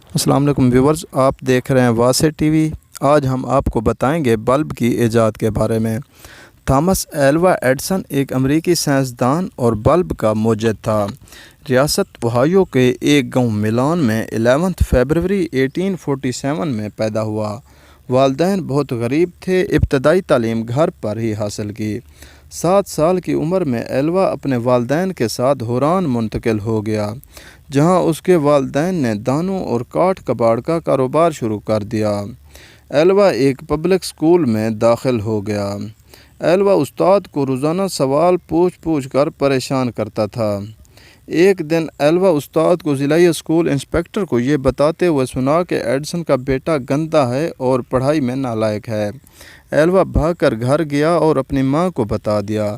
السلام علیکم ویورز، آپ دیکھ رہے ہیں واسع ٹی وی۔ آج ہم آپ کو بتائیں گے بلب کی ایجاد کے بارے میں۔ تھامس ایلوا ایڈیسن ایک امریکی سائنسدان اور بلب کا موجد تھا۔ ریاست اوہایو کے ایک گاؤں ملان میں 11 فروری 1847 میں پیدا ہوا۔ والدین بہت غریب تھے۔ ابتدائی تعلیم گھر پر ہی حاصل کی۔ 7 سال کی عمر میں ایلوا اپنے والدین کے ساتھ ہوران منتقل ہو گیا، جہاں اس کے والدین نے دانوں اور کاٹھ کباڑ کا کاروبار شروع کر دیا۔ ایلوا ایک پبلک اسکول میں داخل ہو گیا۔ ایلوا استاد کو روزانہ سوال پوچھ کر پریشان کرتا تھا۔ ایک دن ایلوا استاد کو ضلعی اسکول انسپکٹر کو یہ بتاتے ہوئے سنا کہ ایڈیسن کا بیٹا گندا ہے اور پڑھائی میں نالائق ہے۔ ایلوا بھاگ کر گھر گیا اور اپنی ماں کو بتا دیا۔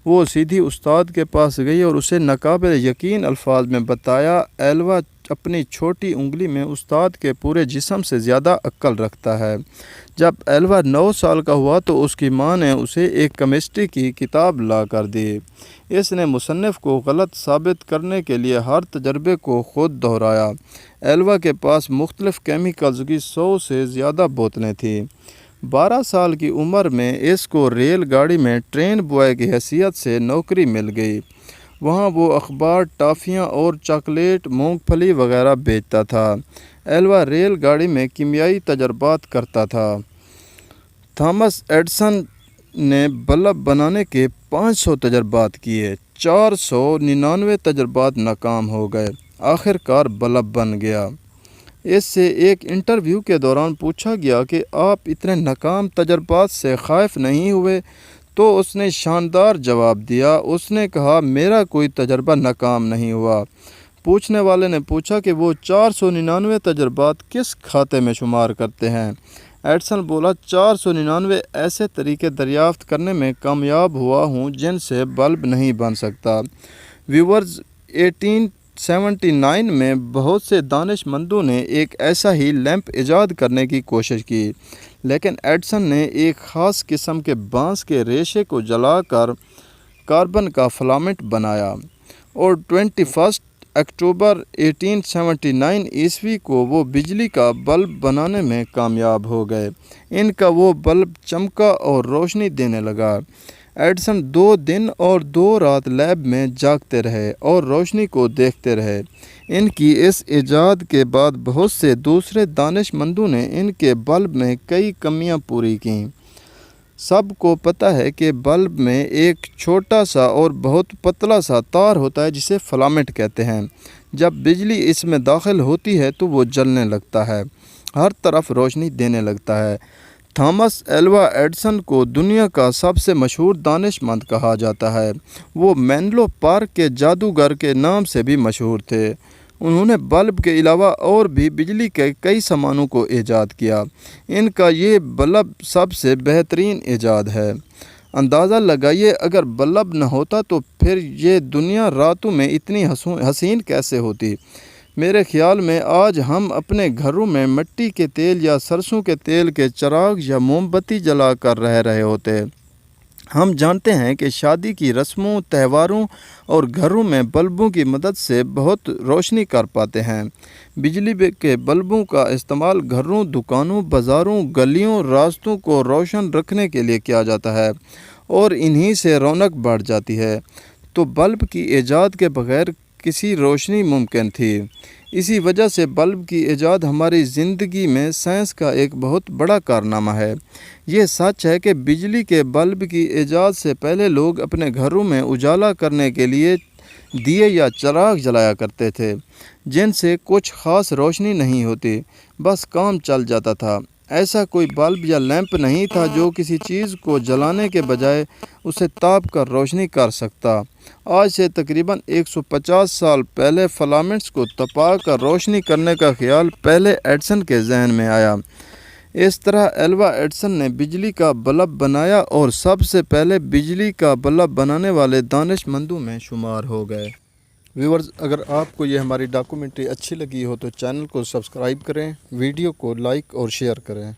وہ سیدھی استاد کے پاس گئی اور اسے ناقابل یقین الفاظ میں بتایا، ایلوا اپنی چھوٹی انگلی میں استاد کے پورے جسم سے زیادہ عقل رکھتا ہے۔ جب ایلوا 9 سال کا ہوا تو اس کی ماں نے اسے ایک کیمسٹری کی کتاب لا کر دی۔ اس نے مصنف کو غلط ثابت کرنے کے لیے ہر تجربے کو خود دہرایا۔ ایلوا کے پاس مختلف کیمیکلز کی 100 سے زیادہ بوتلیں تھیں۔ 12 سال کی عمر میں اس کو ریل گاڑی میں ٹرین بوائے کی حیثیت سے نوکری مل گئی۔ وہاں وہ اخبار، ٹافیاں اور چاکلیٹ، مونگ پھلی وغیرہ بیچتا تھا۔ ایلوا ریل گاڑی میں کیمیائی تجربات کرتا تھا۔ تھامس ایڈیسن نے بلب بنانے کے 500 تجربات کیے۔ 499 تجربات ناکام ہو گئے۔ آخر کار بلب بن گیا۔ اس سے ایک انٹرویو کے دوران پوچھا گیا کہ آپ اتنے ناکام تجربات سے خائف نہیں ہوئے، تو اس نے شاندار جواب دیا۔ اس نے کہا، میرا کوئی تجربہ ناکام نہیں ہوا۔ پوچھنے والے نے پوچھا کہ وہ 499 تجربات کس کھاتے میں شمار کرتے ہیں؟ ایڈیسن بولا، 499 ایسے طریقے دریافت کرنے میں کامیاب ہوا ہوں جن سے بلب نہیں بن سکتا۔ ویورز، 1879 میں بہت سے دانش مندوں نے ایک ایسا ہی لیمپ ایجاد کرنے کی کوشش کی، لیکن ایڈیسن نے ایک خاص قسم کے بانس کے ریشے کو جلا کر کاربن کا فلامنٹ بنایا، اور 21 اکتوبر 1879 عیسوی کو وہ بجلی کا بلب بنانے میں کامیاب ہو گئے۔ ان کا وہ بلب چمکا اور روشنی دینے لگا۔ ایڈیسن 2 دن اور 2 رات لیب میں جاگتے رہے اور روشنی کو دیکھتے رہے۔ ان کی اس ایجاد کے بعد بہت سے دوسرے دانش مندوں نے ان کے بلب میں کئی کمیاں پوری کیں۔ سب کو پتہ ہے کہ بلب میں ایک چھوٹا سا اور بہت پتلا سا تار ہوتا ہے جسے فلامنٹ کہتے ہیں۔ جب بجلی اس میں داخل ہوتی ہے تو وہ جلنے لگتا ہے، ہر طرف روشنی دینے لگتا ہے۔ تھامس ایلوا ایڈیسن کو دنیا کا سب سے مشہور دانش مند کہا جاتا ہے۔ وہ مینلو پارک کے جادوگر کے نام سے بھی مشہور تھے۔ انہوں نے بلب کے علاوہ اور بھی بجلی کے کئی سامانوں کو ایجاد کیا۔ ان کا یہ بلب سب سے بہترین ایجاد ہے۔ اندازہ لگائیے، اگر بلب نہ ہوتا تو پھر یہ دنیا راتوں میں اتنی حسین کیسے ہوتی؟ میرے خیال میں آج ہم اپنے گھروں میں مٹی کے تیل یا سرسوں کے تیل کے چراغ یا موم بتی جلا کر رہ رہے ہوتے۔ ہم جانتے ہیں کہ شادی کی رسموں، تہواروں اور گھروں میں بلبوں کی مدد سے بہت روشنی کر پاتے ہیں۔ بجلی کے بلبوں کا استعمال گھروں، دکانوں، بازاروں، گلیوں، راستوں کو روشن رکھنے کے لیے کیا جاتا ہے، اور انہی سے رونق بڑھ جاتی ہے۔ تو بلب کی ایجاد کے بغیر کسی روشنی ممکن تھی۔ اسی وجہ سے بلب کی ایجاد ہماری زندگی میں سائنس کا ایک بہت بڑا کارنامہ ہے۔ یہ سچ ہے کہ بجلی کے بلب کی ایجاد سے پہلے لوگ اپنے گھروں میں اجالا کرنے کے لیے دیے یا چراغ جلایا کرتے تھے، جن سے کچھ خاص روشنی نہیں ہوتی، بس کام چل جاتا تھا۔ ایسا کوئی بلب یا لیمپ نہیں تھا جو کسی چیز کو جلانے کے بجائے اسے تاپ کر روشنی کر سکتا۔ آج سے تقریباً 150 سال پہلے فلامنٹس کو تپا کر روشنی کرنے کا خیال پہلے ایڈیسن کے ذہن میں آیا۔ اس طرح ایلوا ایڈیسن نے بجلی کا بلب بنایا اور سب سے پہلے بجلی کا بلب بنانے والے دانش مندوں میں شمار ہو گئے۔ ویورز، اگر آپ کو یہ ہماری ڈاکومنٹری اچھی لگی ہو تو چینل کو سبسکرائب کریں، ویڈیو کو لائک اور شیئر کریں۔